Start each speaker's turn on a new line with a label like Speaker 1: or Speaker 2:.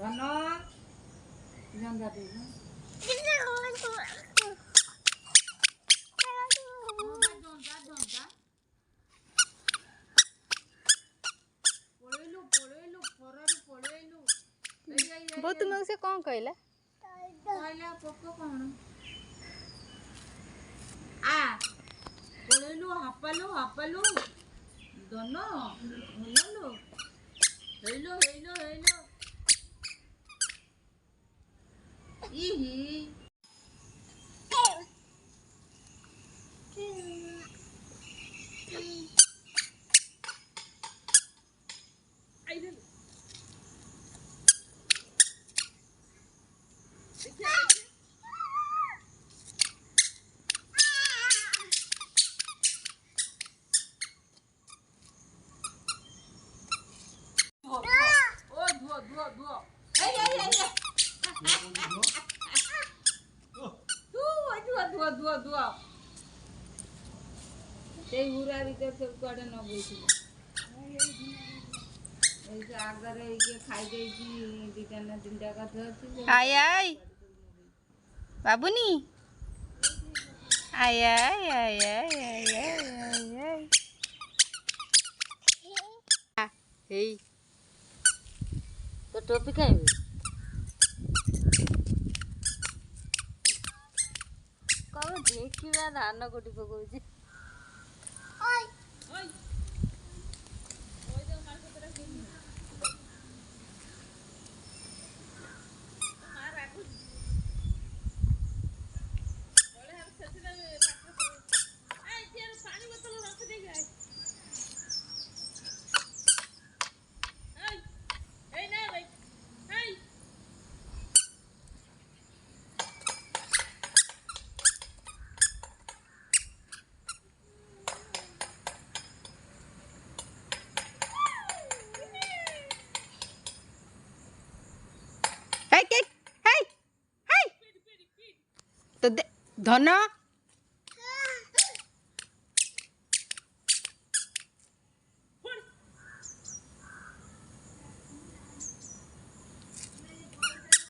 Speaker 1: ଧନ ଜନ୍ଦାଟେ
Speaker 2: बहुत तुमको से कौन कहला
Speaker 1: କହିଲା ପୋକ କଣ ଆ ପଳେଇଲୁ ହାପାଲୁ ଧନ ଧନଲୁ ହେଇଲୋ ଇହି ଧୁଆ ସେଇ ହୁରା ଭିତରେ ସବୁ କୁଆଡ଼େ ନଗେଇଥିଲେ ଏଇ ଯେ ଆଗରେ ଇଏ ଖାଇଦେଇଛି ଦୁଇଟା ନା ତିନିଟା ଗଛ ଅଛି
Speaker 2: आय आय बाबूनी आय आय आय आय आय आय
Speaker 1: ହେଇ ତ ଟୋପି ଖାଇବେ କଣ ଦେଖିବା ଧାନ କୋଟି ପକଉଛି
Speaker 2: तो धन